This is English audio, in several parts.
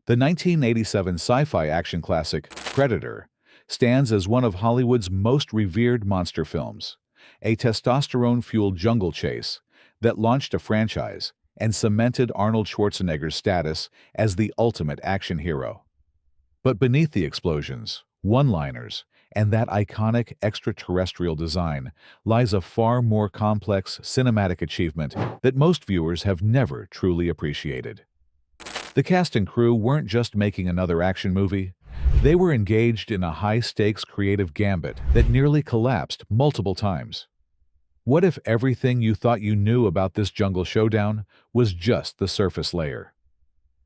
The 1987 sci-fi action classic Predator stands as one of Hollywood's most revered monster films, a testosterone-fueled jungle chase that launched a franchise and cemented Arnold Schwarzenegger's status as the ultimate action hero. But beneath the explosions, one-liners, and that iconic extraterrestrial design lies a far more complex cinematic achievement that most viewers have never truly appreciated. The cast and crew weren't just making another action movie, they were engaged in a high-stakes creative gambit that nearly collapsed multiple times. What if everything you thought you knew about this jungle showdown was just the surface layer?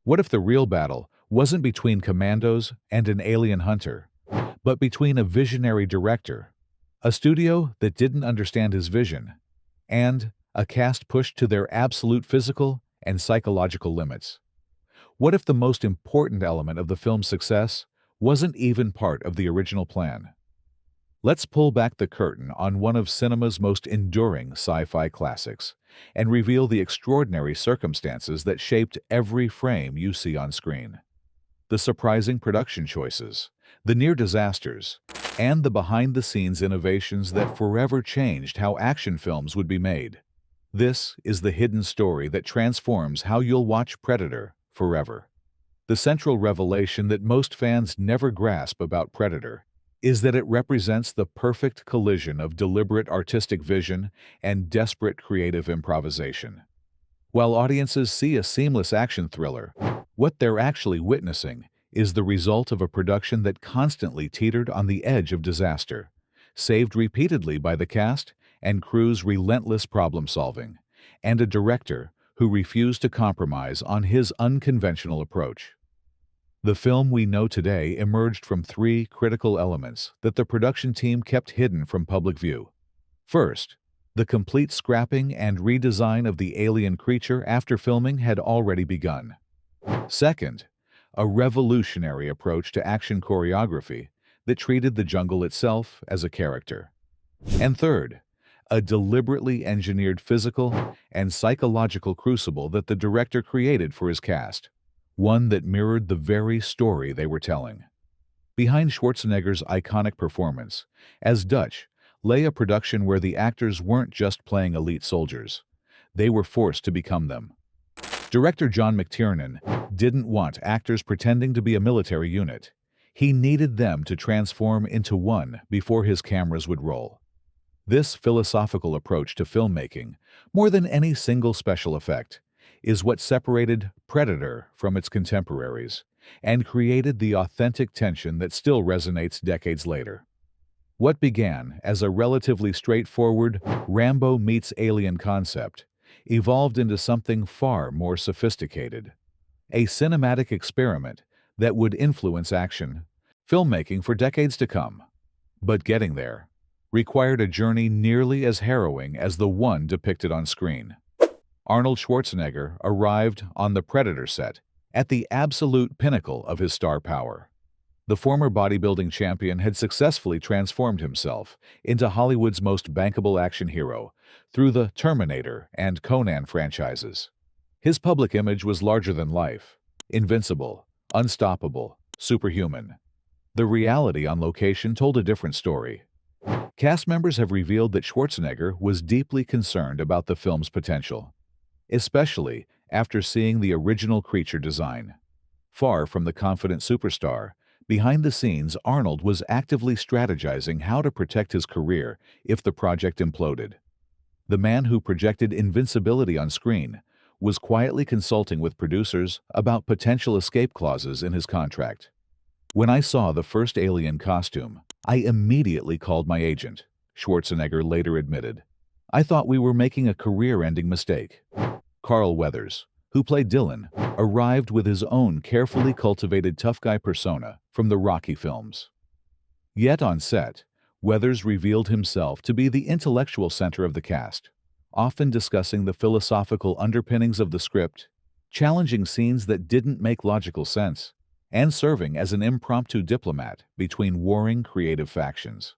What if the real battle wasn't between commandos and an alien hunter, but between a visionary director, a studio that didn't understand his vision, and a cast pushed to their absolute physical and psychological limits? What if the most important element of the film's success wasn't even part of the original plan? Let's pull back the curtain on one of cinema's most enduring sci-fi classics and reveal the extraordinary circumstances that shaped every frame you see on screen. The surprising production choices, the near disasters, and the behind-the-scenes innovations that forever changed how action films would be made. This is the hidden story that transforms how you'll watch Predator forever. The central revelation that most fans never grasp about Predator is that it represents the perfect collision of deliberate artistic vision and desperate creative improvisation. While audiences see a seamless action thriller, what they're actually witnessing is the result of a production that constantly teetered on the edge of disaster, saved repeatedly by the cast and crew's relentless problem-solving, and a director who refused to compromise on his unconventional approach. The film we know today emerged from three critical elements that the production team kept hidden from public view. First, the complete scrapping and redesign of the alien creature after filming had already begun. Second, a revolutionary approach to action choreography that treated the jungle itself as a character. And third, a deliberately engineered physical and psychological crucible that the director created for his cast, one that mirrored the very story they were telling. Behind Schwarzenegger's iconic performance as Dutch lay a production where the actors weren't just playing elite soldiers, they were forced to become them. Director John McTiernan didn't want actors pretending to be a military unit. He needed them to transform into one before his cameras would roll. This philosophical approach to filmmaking, more than any single special effect, is what separated Predator from its contemporaries and created the authentic tension that still resonates decades later. What began as a relatively straightforward Rambo meets alien concept evolved into something far more sophisticated, a cinematic experiment that would influence action filmmaking for decades to come. But getting there required a journey nearly as harrowing as the one depicted on screen. Arnold Schwarzenegger arrived on the Predator set at the absolute pinnacle of his star power. The former bodybuilding champion had successfully transformed himself into Hollywood's most bankable action hero through the Terminator and Conan franchises. His public image was larger than life, invincible, unstoppable, superhuman. The reality on location told a different story. Cast members have revealed that Schwarzenegger was deeply concerned about the film's potential, especially after seeing the original creature design. Far from the confident superstar, behind the scenes, Arnold was actively strategizing how to protect his career if the project imploded. The man who projected invincibility on screen was quietly consulting with producers about potential escape clauses in his contract. "When I saw the first alien costume, I immediately called my agent," Schwarzenegger later admitted. "I thought we were making a career-ending mistake." Carl Weathers, who played Dylan, arrived with his own carefully cultivated tough guy persona from the Rocky films. Yet on set, Weathers revealed himself to be the intellectual center of the cast, often discussing the philosophical underpinnings of the script, challenging scenes that didn't make logical sense, and serving as an impromptu diplomat between warring creative factions.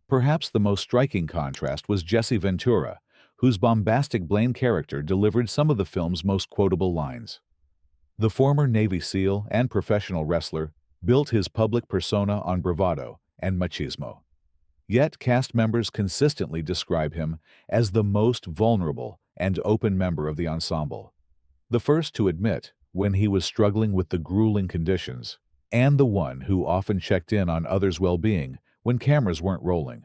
Perhaps the most striking contrast was Jesse Ventura, whose bombastic Blaine character delivered some of the film's most quotable lines. The former Navy SEAL and professional wrestler built his public persona on bravado and machismo. Yet cast members consistently describe him as the most vulnerable and open member of the ensemble. The first to admit when he was struggling with the grueling conditions, and the one who often checked in on others' well-being when cameras weren't rolling.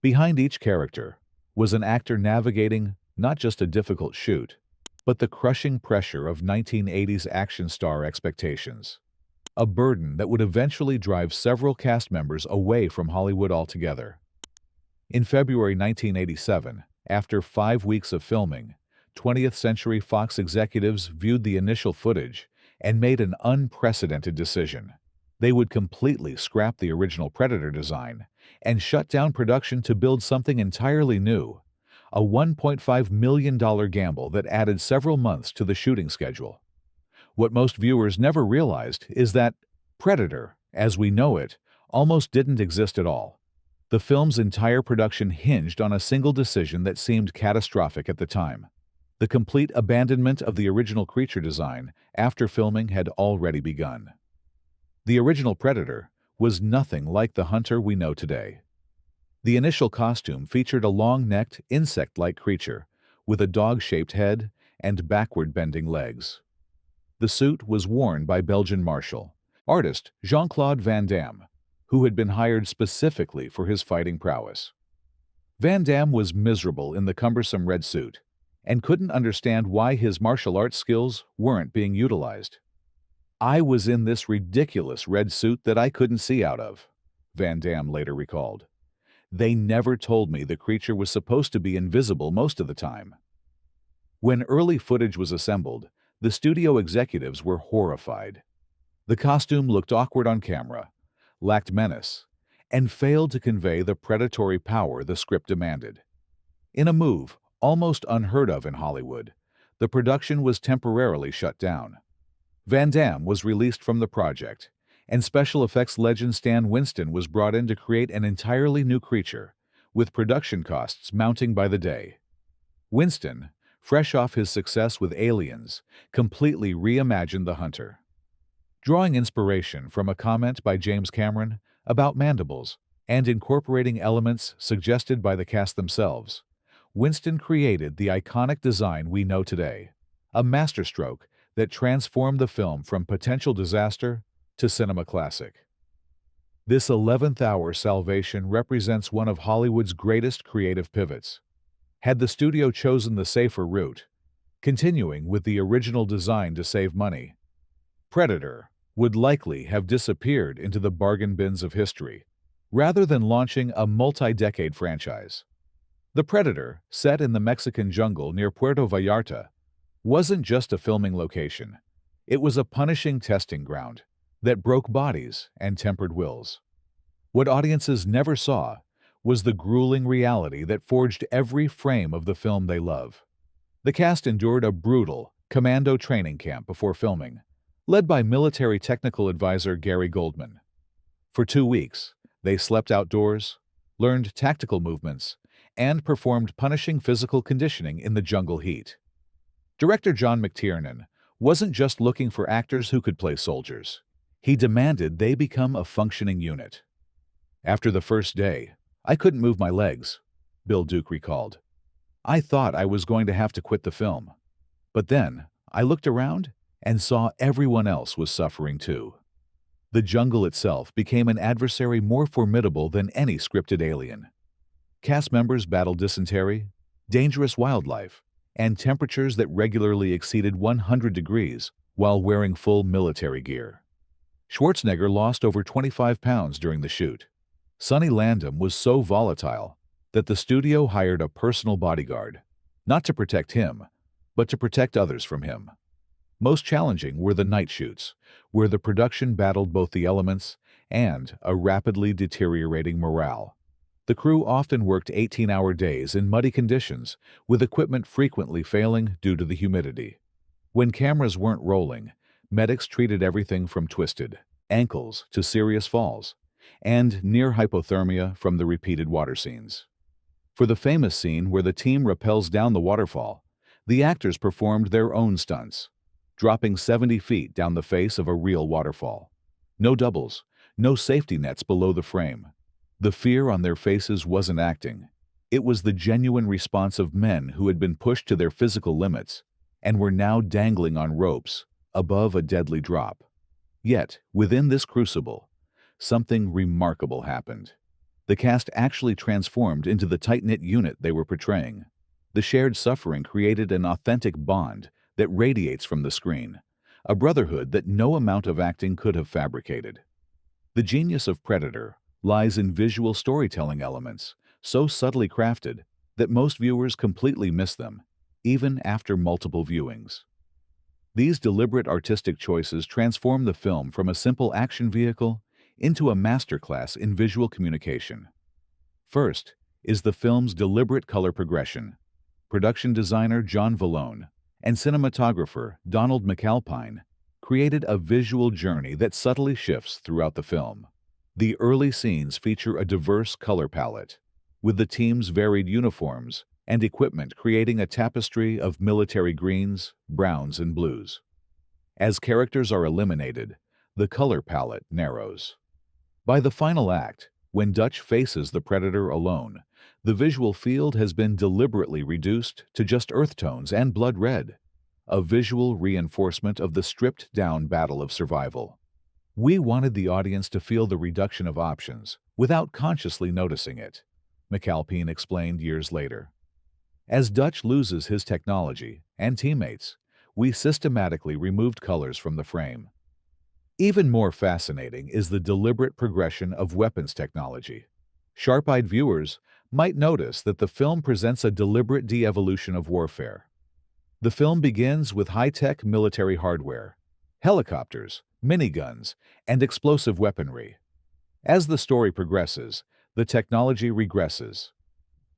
Behind each character was an actor navigating not just a difficult shoot, but the crushing pressure of 1980s action star expectations. A burden that would eventually drive several cast members away from Hollywood altogether. In February 1987, after 5 weeks of filming, 20th Century Fox executives viewed the initial footage and made an unprecedented decision. They would completely scrap the original Predator design and shut down production to build something entirely new, a $1.5 million gamble that added several months to the shooting schedule. What most viewers never realized is that Predator, as we know it, almost didn't exist at all. The film's entire production hinged on a single decision that seemed catastrophic at the time. The complete abandonment of the original creature design after filming had already begun. The original Predator was nothing like the hunter we know today. The initial costume featured a long-necked, insect-like creature with a dog-shaped head and backward-bending legs. The suit was worn by Belgian martial artist Jean-Claude Van Damme, who had been hired specifically for his fighting prowess. Van Damme was miserable in the cumbersome red suit and couldn't understand why his martial arts skills weren't being utilized. "I was in this ridiculous red suit that I couldn't see out of," Van Damme later recalled. "They never told me the creature was supposed to be invisible most of the time." When early footage was assembled, the studio executives were horrified. The costume looked awkward on camera, lacked menace, and failed to convey the predatory power the script demanded. In a move almost unheard of in Hollywood, the production was temporarily shut down. Van Damme was released from the project, and special effects legend Stan Winston was brought in to create an entirely new creature, with production costs mounting by the day. Winston, fresh off his success with Aliens, completely reimagined the hunter. Drawing inspiration from a comment by James Cameron about mandibles and incorporating elements suggested by the cast themselves, Winston created the iconic design we know today, a masterstroke that transformed the film from potential disaster to cinema classic. This 11th hour salvation represents one of Hollywood's greatest creative pivots. Had the studio chosen the safer route, continuing with the original design to save money, Predator would likely have disappeared into the bargain bins of history, rather than launching a multi-decade franchise. The Predator, set in the Mexican jungle near Puerto Vallarta, wasn't just a filming location. It was a punishing testing ground that broke bodies and tempered wills. What audiences never saw was the grueling reality that forged every frame of the film they love. The cast endured a brutal commando training camp before filming, led by military technical advisor Gary Goldman. For 2 weeks, they slept outdoors, learned tactical movements, and performed punishing physical conditioning in the jungle heat. Director John McTiernan wasn't just looking for actors who could play soldiers. He demanded they become a functioning unit. "After the first day, I couldn't move my legs," Bill Duke recalled. "I thought I was going to have to quit the film. But then, I looked around and saw everyone else was suffering too." The jungle itself became an adversary more formidable than any scripted alien. Cast members battled dysentery, dangerous wildlife, and temperatures that regularly exceeded 100 degrees while wearing full military gear. Schwarzenegger lost over 25 pounds during the shoot. Sonny Landham was so volatile that the studio hired a personal bodyguard, not to protect him, but to protect others from him. Most challenging were the night shoots, where the production battled both the elements and a rapidly deteriorating morale. The crew often worked 18-hour days in muddy conditions, with equipment frequently failing due to the humidity. When cameras weren't rolling, medics treated everything from twisted ankles to serious falls, and near hypothermia from the repeated water scenes. For the famous scene where the team rappels down the waterfall, the actors performed their own stunts, dropping 70 feet down the face of a real waterfall. No doubles, no safety nets below the frame. The fear on their faces wasn't acting. It was the genuine response of men who had been pushed to their physical limits and were now dangling on ropes above a deadly drop. Yet, within this crucible, something remarkable happened. The cast actually transformed into the tight-knit unit they were portraying. The shared suffering created an authentic bond that radiates from the screen, a brotherhood that no amount of acting could have fabricated. The genius of Predator lies in visual storytelling elements, so subtly crafted that most viewers completely miss them, even after multiple viewings. These deliberate artistic choices transform the film from a simple action vehicle into a masterclass in visual communication. First is the film's deliberate color progression. Production designer John Vallone and cinematographer Donald McAlpine created a visual journey that subtly shifts throughout the film. The early scenes feature a diverse color palette, with the team's varied uniforms and equipment creating a tapestry of military greens, browns, and blues. As characters are eliminated, the color palette narrows. By the final act, when Dutch faces the Predator alone, the visual field has been deliberately reduced to just earth tones and blood red, a visual reinforcement of the stripped-down battle of survival. We wanted the audience to feel the reduction of options without consciously noticing it, McAlpine explained years later. As Dutch loses his technology and teammates, we systematically removed colors from the frame. Even more fascinating is the deliberate progression of weapons technology. Sharp-eyed viewers might notice that the film presents a deliberate de-evolution of warfare. The film begins with high-tech military hardware, helicopters, miniguns, and explosive weaponry. As the story progresses, the technology regresses.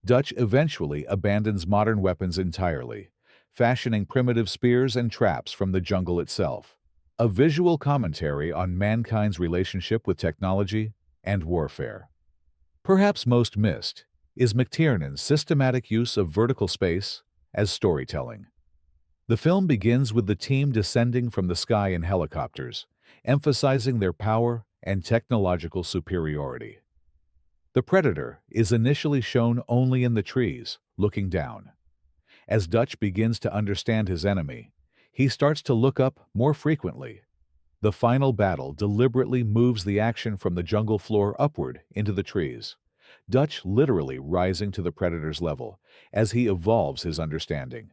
Dutch eventually abandons modern weapons entirely, fashioning primitive spears and traps from the jungle itself, a visual commentary on mankind's relationship with technology and warfare. Perhaps most missed is McTiernan's systematic use of vertical space as storytelling. The film begins with the team descending from the sky in helicopters, emphasizing their power and technological superiority. The Predator is initially shown only in the trees, looking down. As Dutch begins to understand his enemy, he starts to look up more frequently. The final battle deliberately moves the action from the jungle floor upward into the trees, Dutch literally rising to the Predator's level as he evolves his understanding.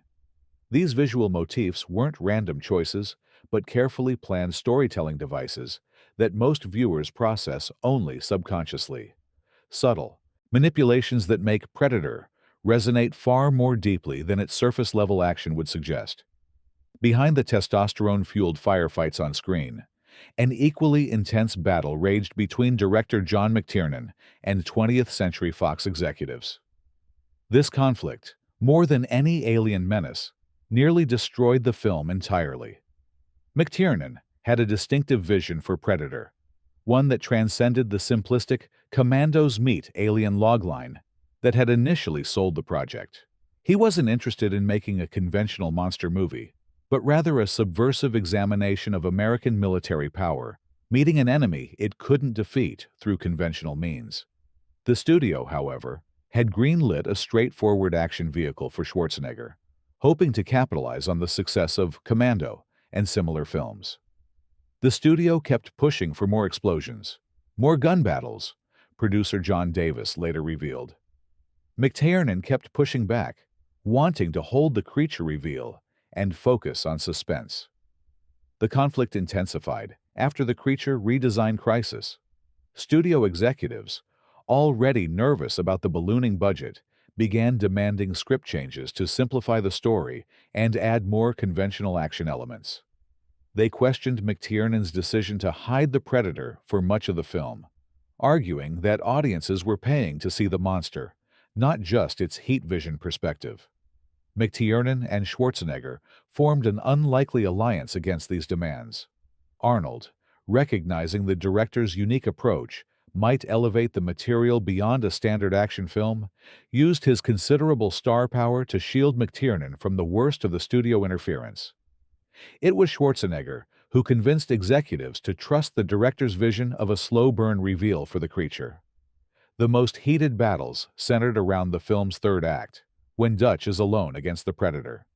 These visual motifs weren't random choices, but carefully planned storytelling devices that most viewers process only subconsciously. Subtle manipulations that make Predator resonate far more deeply than its surface-level action would suggest. Behind the testosterone-fueled firefights on screen, an equally intense battle raged between director John McTiernan and 20th Century Fox executives. This conflict, more than any alien menace, nearly destroyed the film entirely. McTiernan had a distinctive vision for Predator, one that transcended the simplistic "commandos meet alien" logline that had initially sold the project. He wasn't interested in making a conventional monster movie, but rather a subversive examination of American military power, meeting an enemy it couldn't defeat through conventional means. The studio, however, had greenlit a straightforward action vehicle for Schwarzenegger, hoping to capitalize on the success of Commando and similar films. The studio kept pushing for more explosions, more gun battles, producer John Davis later revealed. McTiernan kept pushing back, wanting to hold the creature reveal and focus on suspense. The conflict intensified after the creature redesign crisis. Studio executives, already nervous about the ballooning budget, began demanding script changes to simplify the story and add more conventional action elements. They questioned McTiernan's decision to hide the Predator for much of the film, arguing that audiences were paying to see the monster, not just its heat vision perspective. McTiernan and Schwarzenegger formed an unlikely alliance against these demands. Arnold, recognizing the director's unique approach might elevate the material beyond a standard action film, used his considerable star power to shield McTiernan from the worst of the studio interference. It was Schwarzenegger who convinced executives to trust the director's vision of a slow-burn reveal for the creature. The most heated battles centered around the film's third act, when Dutch is alone against the Predator.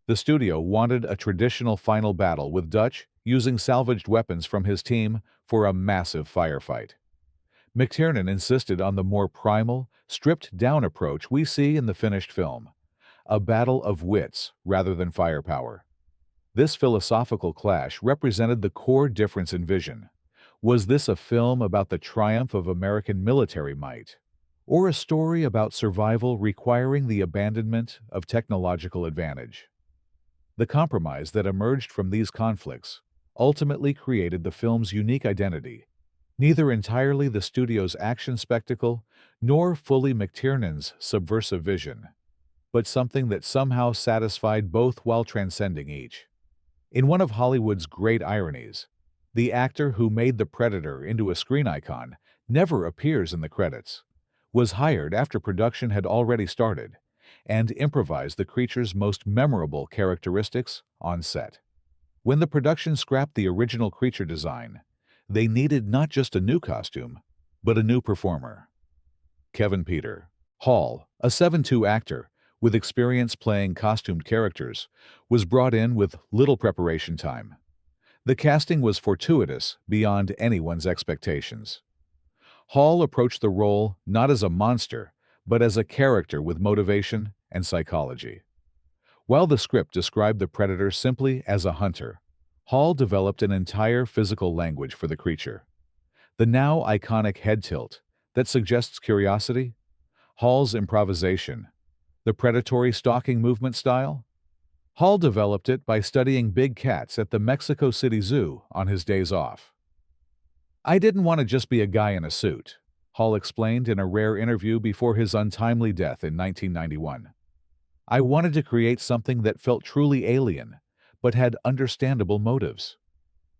The studio wanted a traditional final battle with Dutch using salvaged weapons from his team for a massive firefight. McTiernan insisted on the more primal, stripped-down approach we see in the finished film, a battle of wits rather than firepower. This philosophical clash represented the core difference in vision. Was this a film about the triumph of American military might, or a story about survival requiring the abandonment of technological advantage? The compromise that emerged from these conflicts ultimately created the film's unique identity, neither entirely the studio's action spectacle nor fully McTiernan's subversive vision, but something that somehow satisfied both while transcending each. In one of Hollywood's great ironies, the actor who made the Predator into a screen icon never appears in the credits, was hired after production had already started, and improvised the creature's most memorable characteristics on set. When the production scrapped the original creature design, they needed not just a new costume, but a new performer. Kevin Peter Hall, a 7'2" actor with experience playing costumed characters, was brought in with little preparation time. The casting was fortuitous beyond anyone's expectations. Hall approached the role not as a monster, but as a character with motivation and psychology. While the script described the Predator simply as a hunter, Hall developed an entire physical language for the creature. The now iconic head tilt that suggests curiosity, Hall's improvisation, the predatory stalking movement style. Hall developed it by studying big cats at the Mexico City Zoo on his days off. "I didn't want to just be a guy in a suit," Hall explained in a rare interview before his untimely death in 1991. "I wanted to create something that felt truly alien, but had understandable motives."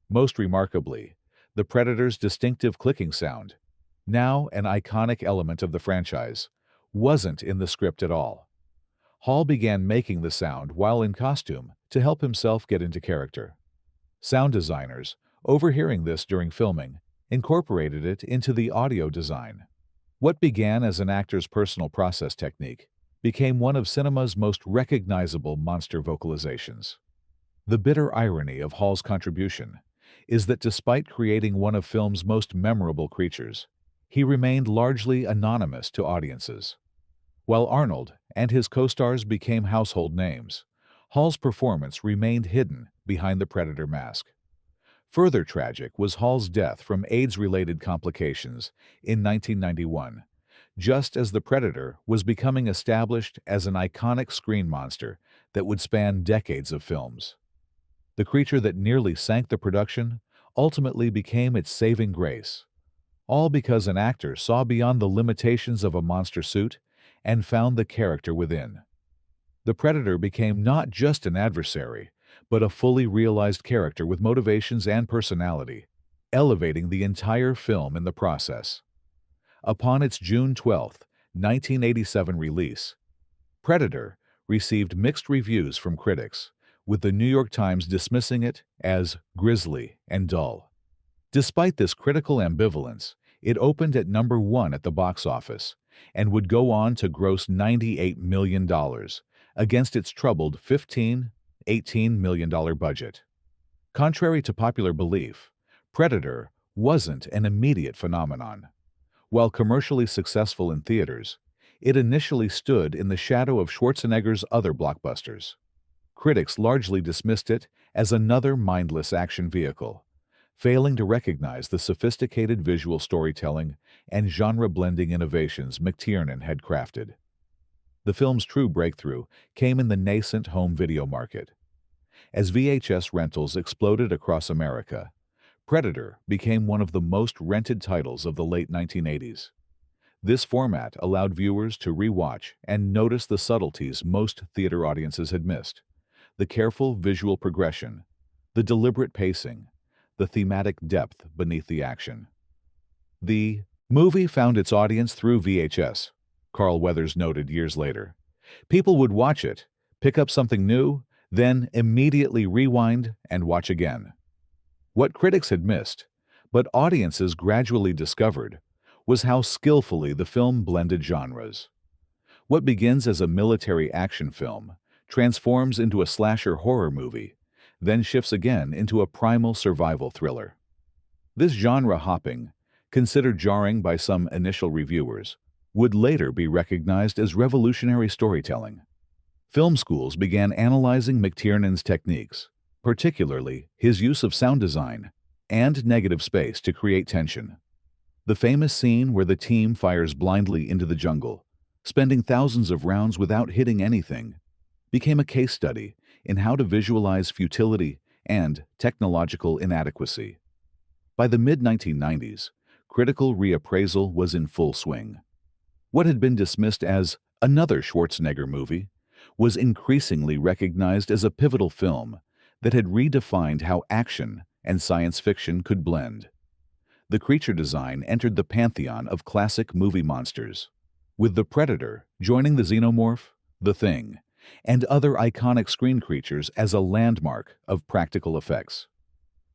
Most remarkably, the Predator's distinctive clicking sound, now an iconic element of the franchise, wasn't in the script at all. Hall began making the sound while in costume to help himself get into character. Sound designers, overhearing this during filming, incorporated it into the audio design. What began as an actor's personal process technique became one of cinema's most recognizable monster vocalizations. The bitter irony of Hall's contribution is that despite creating one of film's most memorable creatures, he remained largely anonymous to audiences. While Arnold and his co-stars became household names, Hall's performance remained hidden behind the Predator mask. Further tragic was Hall's death from AIDS-related complications in 1991, just as the Predator was becoming established as an iconic screen monster that would span decades of films. The creature that nearly sank the production ultimately became its saving grace, all because an actor saw beyond the limitations of a monster suit and found the character within. The Predator became not just an adversary, but a fully realized character with motivations and personality, elevating the entire film in the process. Upon its June 12, 1987 release, Predator received mixed reviews from critics, with the New York Times dismissing it as grisly and dull. Despite this critical ambivalence, it opened at number 1 at the box office and would go on to gross $98 million against its troubled $18 million budget. Contrary to popular belief, Predator wasn't an immediate phenomenon. While commercially successful in theaters, it initially stood in the shadow of Schwarzenegger's other blockbusters. Critics largely dismissed it as another mindless action vehicle, failing to recognize the sophisticated visual storytelling and genre-blending innovations McTiernan had crafted. The film's true breakthrough came in the nascent home video market. As VHS rentals exploded across America, Predator became one of the most rented titles of the late 1980s. This format allowed viewers to re-watch and notice the subtleties most theater audiences had missed: the careful visual progression, the deliberate pacing, the thematic depth beneath the action. The movie found its audience through VHS, Carl Weathers noted years later. People would watch it, pick up something new, Then immediately rewind and watch again. What critics had missed, but audiences gradually discovered, was how skillfully the film blended genres. What begins as a military action film transforms into a slasher horror movie, then shifts again into a primal survival thriller. This genre hopping, considered jarring by some initial reviewers, would later be recognized as revolutionary storytelling. Film schools began analyzing McTiernan's techniques, particularly his use of sound design and negative space to create tension. The famous scene where the team fires blindly into the jungle, spending thousands of rounds without hitting anything, became a case study in how to visualize futility and technological inadequacy. By the mid-1990s, critical reappraisal was in full swing. What had been dismissed as another Schwarzenegger movie was increasingly recognized as a pivotal film that had redefined how action and science fiction could blend. The creature design entered the pantheon of classic movie monsters, with the Predator joining the Xenomorph, the Thing, and other iconic screen creatures as a landmark of practical effects.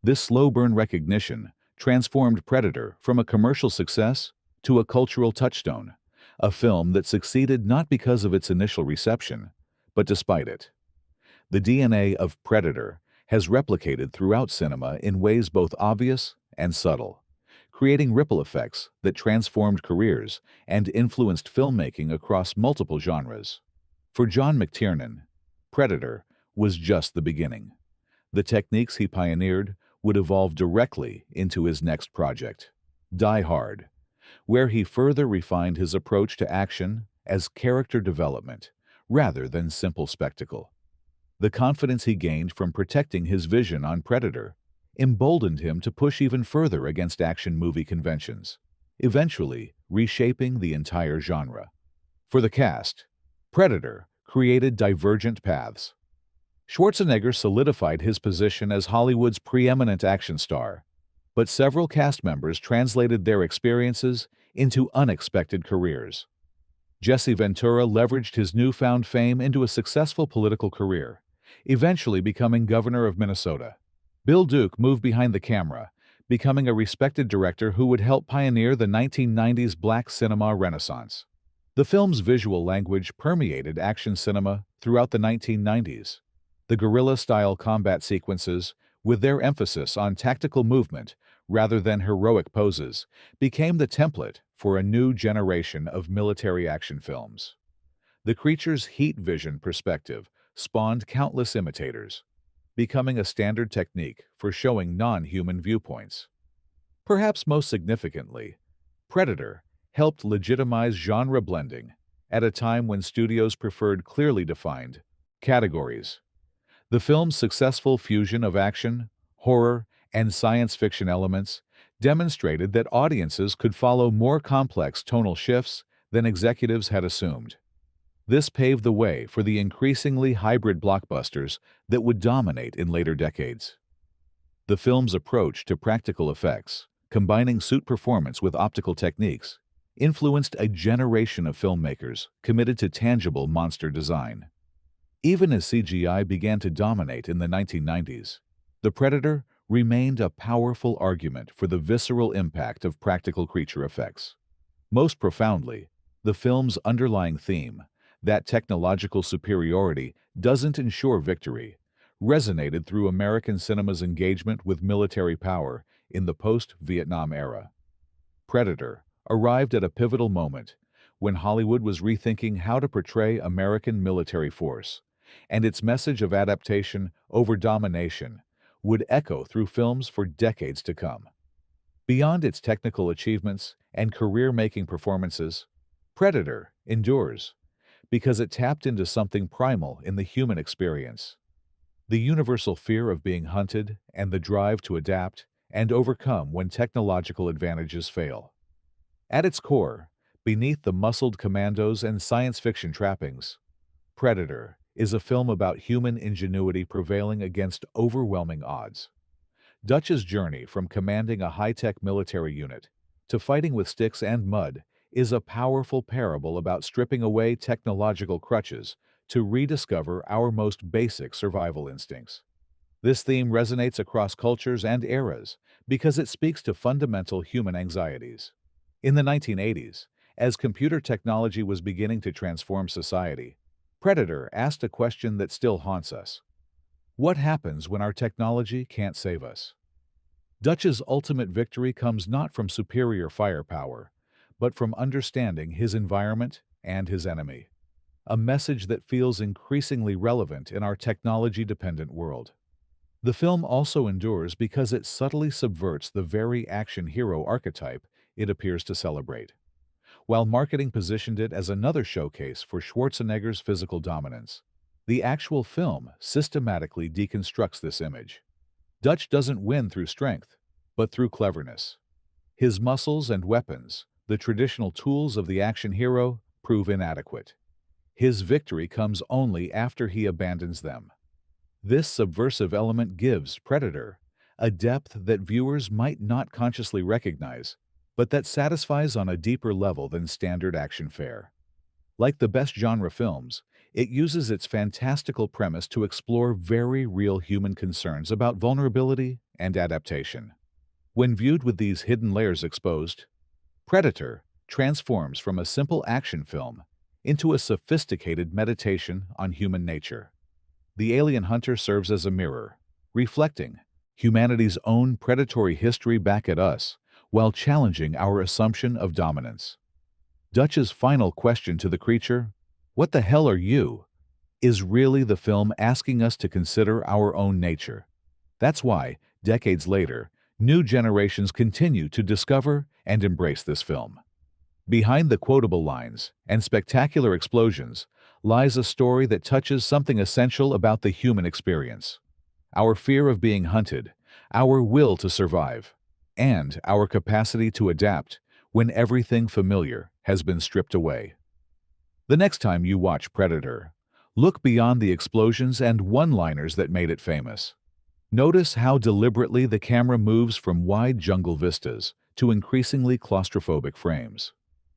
This slow-burn recognition transformed Predator from a commercial success to a cultural touchstone, a film that succeeded not because of its initial reception, but despite it. The DNA of Predator has replicated throughout cinema in ways both obvious and subtle, creating ripple effects that transformed careers and influenced filmmaking across multiple genres. For John McTiernan, Predator was just the beginning. The techniques he pioneered would evolve directly into his next project, Die Hard, where he further refined his approach to action as character development rather than simple spectacle. The confidence he gained from protecting his vision on Predator emboldened him to push even further against action movie conventions, eventually reshaping the entire genre. For the cast, Predator created divergent paths. Schwarzenegger solidified his position as Hollywood's preeminent action star, but several cast members translated their experiences into unexpected careers. Jesse Ventura leveraged his newfound fame into a successful political career, eventually becoming governor of Minnesota. Bill Duke moved behind the camera, becoming a respected director who would help pioneer the 1990s black cinema renaissance. The film's visual language permeated action cinema throughout the 1990s. The guerrilla-style combat sequences, with their emphasis on tactical movement rather than heroic poses, became the template for a new generation of military action films. The creature's heat vision perspective spawned countless imitators, becoming a standard technique for showing non-human viewpoints. Perhaps most significantly, Predator helped legitimize genre blending at a time when studios preferred clearly defined categories. The film's successful fusion of action, horror, and science fiction elements demonstrated that audiences could follow more complex tonal shifts than executives had assumed. This paved the way for the increasingly hybrid blockbusters that would dominate in later decades. The film's approach to practical effects, combining suit performance with optical techniques, influenced a generation of filmmakers committed to tangible monster design. Even as CGI began to dominate in the 1990s, The Predator remained a powerful argument for the visceral impact of practical creature effects. Most profoundly, the film's underlying theme, that technological superiority doesn't ensure victory, resonated through American cinema's engagement with military power in the post-Vietnam era. Predator arrived at a pivotal moment when Hollywood was rethinking how to portray American military force, and its message of adaptation over domination would echo through films for decades to come. Beyond its technical achievements and career-making performances, Predator endures because it tapped into something primal in the human experience. The universal fear of being hunted and the drive to adapt and overcome when technological advantages fail. At its core, beneath the muscled commandos and science fiction trappings, Predator is a film about human ingenuity prevailing against overwhelming odds. Dutch's journey from commanding a high-tech military unit to fighting with sticks and mud is a powerful parable about stripping away technological crutches to rediscover our most basic survival instincts. This theme resonates across cultures and eras because it speaks to fundamental human anxieties. In the 1980s, as computer technology was beginning to transform society, Predator asked a question that still haunts us. What happens when our technology can't save us? Dutch's ultimate victory comes not from superior firepower, but from understanding his environment and his enemy. A message that feels increasingly relevant in our technology-dependent world. The film also endures because it subtly subverts the very action hero archetype it appears to celebrate. While marketing positioned it as another showcase for Schwarzenegger's physical dominance, the actual film systematically deconstructs this image. Dutch doesn't win through strength, but through cleverness. His muscles and weapons, the traditional tools of the action hero, prove inadequate. His victory comes only after he abandons them. This subversive element gives Predator a depth that viewers might not consciously recognize, but that satisfies on a deeper level than standard action fare. Like the best genre films, it uses its fantastical premise to explore very real human concerns about vulnerability and adaptation. When viewed with these hidden layers exposed, Predator transforms from a simple action film into a sophisticated meditation on human nature. The alien hunter serves as a mirror, reflecting humanity's own predatory history back at us while challenging our assumption of dominance. Dutch's final question to the creature, "What the hell are you?" is really the film asking us to consider our own nature. That's why, decades later, new generations continue to discover and embrace this film. Behind the quotable lines and spectacular explosions lies a story that touches something essential about the human experience. Our fear of being hunted, our will to survive, and our capacity to adapt when everything familiar has been stripped away. The next time you watch Predator, look beyond the explosions and one-liners that made it famous. Notice how deliberately the camera moves from wide jungle vistas to increasingly claustrophobic frames.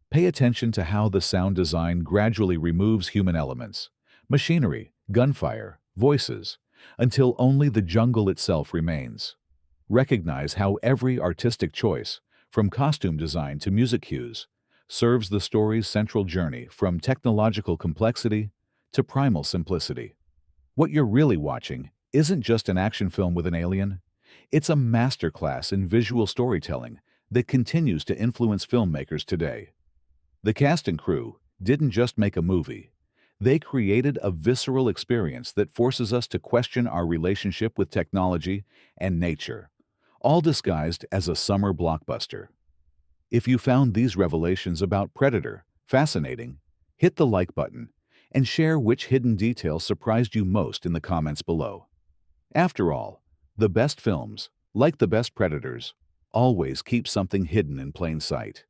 Pay attention to how the sound design gradually removes human elements, machinery, gunfire, voices, until only the jungle itself remains. Recognize how every artistic choice, from costume design to music cues, serves the story's central journey from technological complexity to primal simplicity. What you're really watching isn't just an action film with an alien, it's a masterclass in visual storytelling that continues to influence filmmakers today. The cast and crew didn't just make a movie, they created a visceral experience that forces us to question our relationship with technology and nature, all disguised as a summer blockbuster. If you found these revelations about Predator fascinating, hit the like button and share which hidden detail surprised you most in the comments below. After all, the best films, like the best Predators, always keep something hidden in plain sight.